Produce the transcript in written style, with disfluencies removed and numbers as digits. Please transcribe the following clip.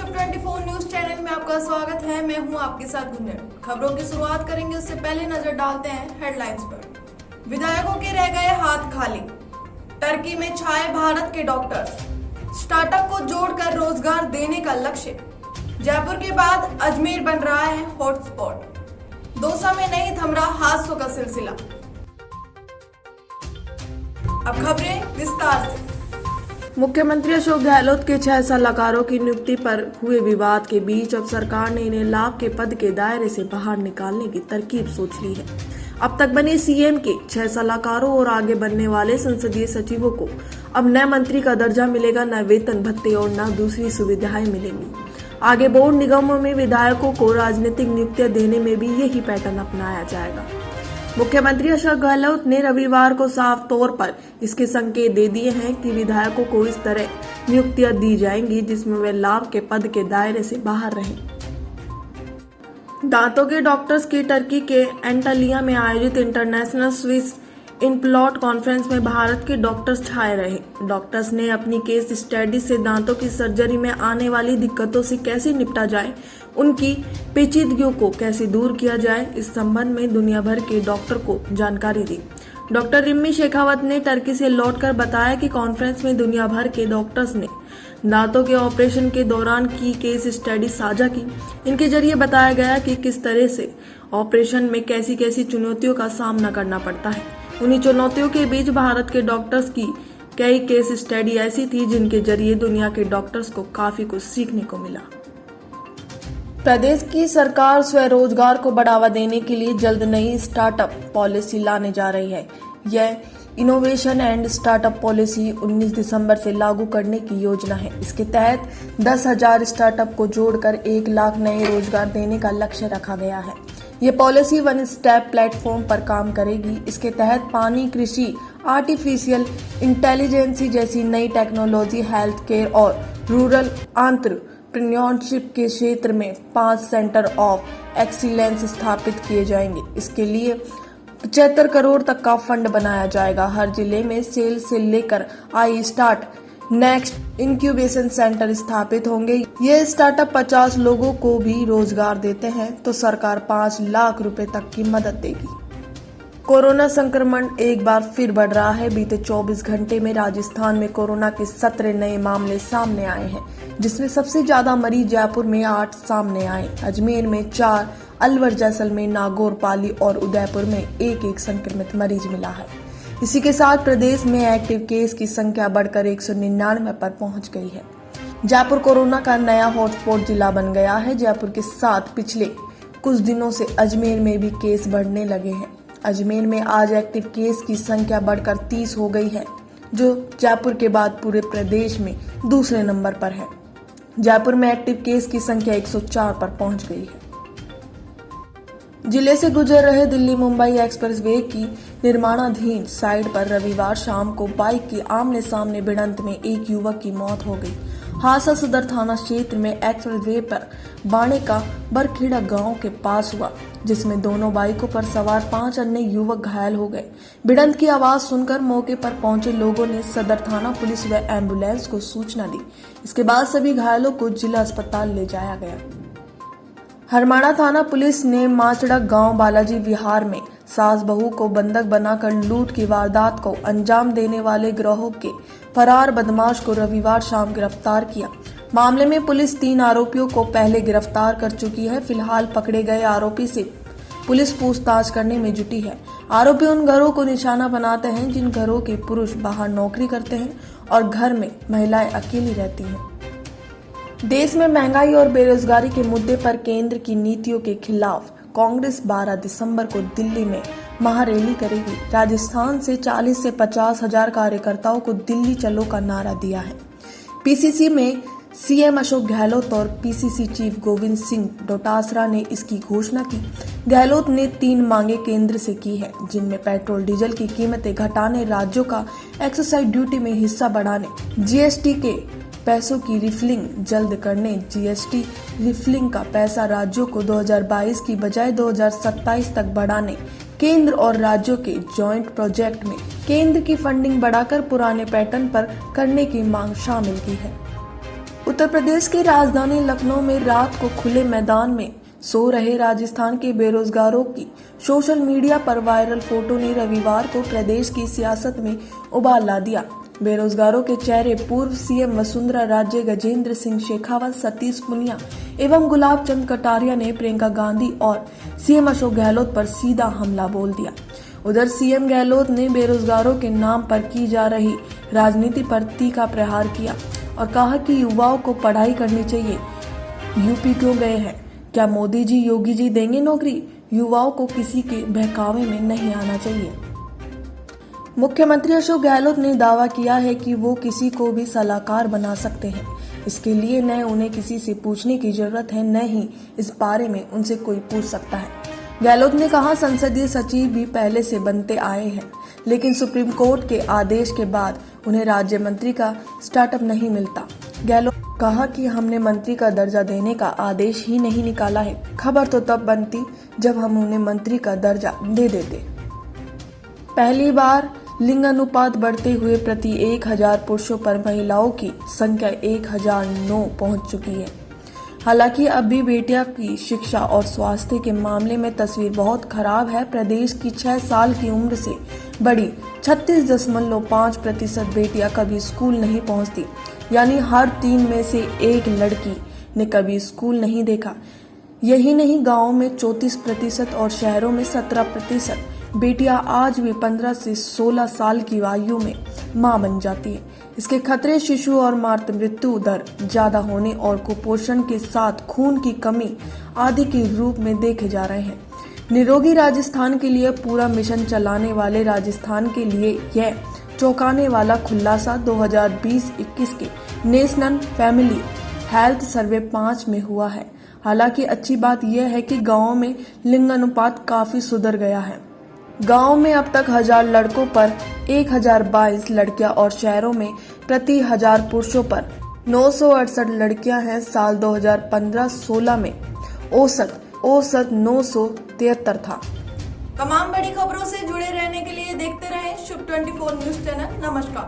Kashyap 24 news channel में आपका स्वागत है। मैं हूं आपके साथ गुंजन। खबरों की शुरुआत करेंगे, उससे पहले नजर डालते हैं हेडलाइंस पर। विधायकों के रह गए हाथ खाली, टर्की में छाए भारत के डॉक्टर्स, स्टार्टअप को जोड़कर रोजगार देने का लक्ष्य। जयपुर के बाद अजमेर बन रहा है हॉटस्पॉट, दौसा में नहीं थम रहा हादसों का सिलसिला। अब खबरें विस्तार से। मुख्यमंत्री अशोक गहलोत के 6 सलाहकारों की नियुक्ति पर हुए विवाद के बीच अब सरकार ने इन्हें लाभ के पद के दायरे से बाहर निकालने की तरकीब सोच ली है। अब तक बने सीएम के 6 सलाहकारों और आगे बनने वाले संसदीय सचिवों को अब न मंत्री का दर्जा मिलेगा, न वेतन भत्ते और न दूसरी सुविधाएं मिलेंगी। आगे बोर्ड निगमों में विधायकों को राजनीतिक नियुक्तियां देने में भी यही पैटर्न अपनाया जाएगा। मुख्यमंत्री अशोक गहलोत ने रविवार को साफ तौर पर इसके संकेत दे दिए हैं कि विधायकों को इस तरह नियुक्तियां दी जाएंगी जिसमें वे लाभ के पद के दायरे से बाहर रहें। दांतों के डॉक्टर्स की टर्की के एंटालिया में आयोजित इंटरनेशनल स्विस इनप्लॉट कॉन्फ्रेंस में भारत के डॉक्टर्स छाए रहे। डॉक्टर्स ने अपनी केस स्टडी से दांतों की सर्जरी में आने वाली दिक्कतों से कैसे निपटा जाए, उनकी पेचीदगियों को कैसे दूर किया जाए, इस संबंध में दुनिया भर के डॉक्टर को जानकारी दी। डॉक्टर रिम्मी शेखावत ने टर्की से लौटकर बताया कि कॉन्फ्रेंस में दुनिया भर के डॉक्टर्स ने दांतों के ऑपरेशन के दौरान की केस स्टडी साझा की। इनके जरिए बताया गया कि किस तरह से ऑपरेशन में कैसी कैसी चुनौतियों का सामना करना पड़ता है। उन्हीं चुनौतियों के बीच भारत के डॉक्टर्स की कई केस स्टडी ऐसी थी जिनके जरिए दुनिया के डॉक्टर्स को काफी कुछ सीखने को मिला। प्रदेश की सरकार स्वरोजगार को बढ़ावा देने के लिए जल्द नई स्टार्टअप पॉलिसी लाने जा रही है। यह इनोवेशन एंड स्टार्टअप पॉलिसी 19 दिसंबर से लागू करने की योजना है। इसके तहत 10,000 स्टार्टअप को जोड़कर 1 लाख नए रोजगार देने का लक्ष्य रखा गया है। ये पॉलिसी वन स्टेप प्लेटफॉर्म पर काम करेगी। इसके तहत पानी, कृषि, आर्टिफिशियल इंटेलिजेंस जैसी नई टेक्नोलॉजी, हेल्थ केयर और रूरल एंटरप्रेन्योरशिप के क्षेत्र में 5 सेंटर ऑफ एक्सीलेंस स्थापित किए जाएंगे। इसके लिए 75 करोड़ तक का फंड बनाया जाएगा। हर जिले में सेल से लेकर I start next incubation centre स्थापित होंगे। ये स्टार्टअप 50 लोगों को भी रोजगार देते हैं तो सरकार 5 लाख रुपए तक की मदद देगी। कोरोना संक्रमण एक बार फिर बढ़ रहा है। बीते 24 घंटे में राजस्थान में कोरोना के 17 नए मामले सामने आए हैं, जिसमें सबसे ज्यादा मरीज जयपुर में 8 सामने आए। अजमेर में 4, अलवर, जैसलमेर, नागौर, पाली और उदयपुर में एक संक्रमित मरीज मिला है। इसी के साथ प्रदेश में एक्टिव केस की संख्या बढ़कर 199 पर पहुंच गई है। जयपुर कोरोना का नया हॉटस्पॉट जिला बन गया है। जयपुर के साथ पिछले कुछ दिनों से अजमेर में भी केस बढ़ने लगे हैं। अजमेर में आज एक्टिव केस की संख्या बढ़कर 30 हो गई है, जो जयपुर के बाद पूरे प्रदेश में दूसरे नंबर पर है। जयपुर में एक्टिव केस की संख्या 104 पर पहुंच गई है। जिले से गुजर रहे दिल्ली मुंबई एक्सप्रेसवे की निर्माणाधीन साइड पर रविवार शाम को बाइक की आमने सामने भिड़ंत में एक युवक की मौत हो गई। हादसा सदर थाना क्षेत्र में एक्सप्रेसवे पर बाणे का बरखेड़ा गांव के पास हुआ, जिसमें दोनों बाइकों पर सवार 5 अन्य युवक घायल हो गए। भिड़ंत की आवाज सुनकर मौके पर पहुंचे लोगों ने सदर थाना पुलिस व एम्बुलेंस को सूचना दी। इसके बाद सभी घायलों को जिला अस्पताल ले जाया गया। हरमाणा थाना पुलिस ने माचड़ा गांव बालाजी विहार में सास बहू को बंधक बनाकर लूट की वारदात को अंजाम देने वाले गिरोह के फरार बदमाश को रविवार शाम गिरफ्तार किया। मामले में पुलिस 3 आरोपियों को पहले गिरफ्तार कर चुकी है। फिलहाल पकड़े गए आरोपी से पुलिस पूछताछ करने में जुटी है। आरोपी उन घरों को निशाना बनाते हैं जिन घरों के पुरुष बाहर नौकरी करते हैं और घर में महिलाएं अकेली रहती हैं। देश में महंगाई और बेरोजगारी के मुद्दे पर केंद्र की नीतियों के खिलाफ कांग्रेस 12 दिसंबर को दिल्ली में महारैली करेगी। राजस्थान से 40 से 50 हजार कार्यकर्ताओं को दिल्ली चलो का नारा दिया है। पीसीसी में सीएम अशोक गहलोत और पीसीसी चीफ गोविंद सिंह डोटासरा ने इसकी घोषणा की। गहलोत ने 3 मांगे केंद्र से की है, जिनमें पेट्रोल डीजल की कीमतें घटाने, राज्यों का एक्साइज ड्यूटी में हिस्सा बढ़ाने, जीएसटी के पैसों की रिफिलिंग जल्द करने, जीएसटी रिफिलिंग का पैसा राज्यों को 2022 की बजाय 2027 तक बढ़ाने, केंद्र और राज्यों के जॉइंट प्रोजेक्ट में केंद्र की फंडिंग बढ़ाकर पुराने पैटर्न पर करने की मांग शामिल की है। उत्तर प्रदेश की राजधानी लखनऊ में रात को खुले मैदान में सो रहे राजस्थान के बेरोजगारों की सोशल मीडिया पर वायरल फोटो ने रविवार को प्रदेश की सियासत में उबाल ला दिया। बेरोजगारों के चेहरे पूर्व सीएम वसुंधरा राजे, गजेंद्र सिंह शेखावत, सतीश पुनिया एवं गुलाब चंद कटारिया ने प्रियंका गांधी और सीएम अशोक गहलोत पर सीधा हमला बोल दिया। उधर सीएम गहलोत ने बेरोजगारों के नाम पर की जा रही राजनीति पर तीखा प्रहार किया और कहा कि युवाओं को पढ़ाई करनी चाहिए। यूपी क्यों गए हैं? क्या मोदी जी, योगी जी देंगे नौकरी? युवाओं को किसी के बहकावे में नहीं आना चाहिए। मुख्यमंत्री अशोक गहलोत ने दावा किया है कि वो किसी को भी सलाहकार बना सकते हैं। इसके लिए न उन्हें किसी से पूछने की जरूरत है, न ही इस बारे में उनसे कोई पूछ सकता है। गहलोत ने कहा, संसदीय सचिव भी पहले से बनते आए हैं, लेकिन सुप्रीम कोर्ट के आदेश के बाद उन्हें राज्य मंत्री का स्टार्टअप नहीं मिलता। गहलोत कहा कि हमने मंत्री का दर्जा देने का आदेश ही नहीं निकाला है। खबर तो तब बनती जब हम उन्हें मंत्री का दर्जा दे देते। पहली बार लिंग अनुपात बढ़ते हुए प्रति 1000 पुरुषों पर महिलाओं की संख्या 1009 पहुंच चुकी है। हालांकि अब भी बेटियों की शिक्षा और स्वास्थ्य के मामले में तस्वीर बहुत खराब है। प्रदेश की 6 साल की उम्र से बड़ी 36.5% बेटियां कभी स्कूल नहीं पहुंचती, यानी हर 3 में से 1 लड़की ने कभी स्कूल नहीं देखा। यही नहीं, गाँव में 34% और शहरों में 17% बेटियां आज भी 15 से 16 साल की आयु में मां बन जाती है। इसके खतरे शिशु और मातृ मृत्यु दर ज्यादा होने और कुपोषण के साथ खून की कमी आदि के रूप में देखे जा रहे हैं। निरोगी राजस्थान के लिए पूरा मिशन चलाने वाले राजस्थान के लिए यह चौंकाने वाला खुलासा 2020-21 के नेशनल फैमिली हेल्थ सर्वे 5 में हुआ है। हालांकि अच्छी बात यह है कि गाँव में लिंग अनुपात काफी सुधर गया है। गांव में अब तक 1000 लड़कों पर 1022 लड़कियां और शहरों में प्रति 1000 पुरुषों पर 968 लड़कियां हैं। साल 2015-16 में औसत 973 था। तमाम बड़ी खबरों से जुड़े रहने के लिए देखते रहें शुभ 24 न्यूज चैनल। नमस्कार।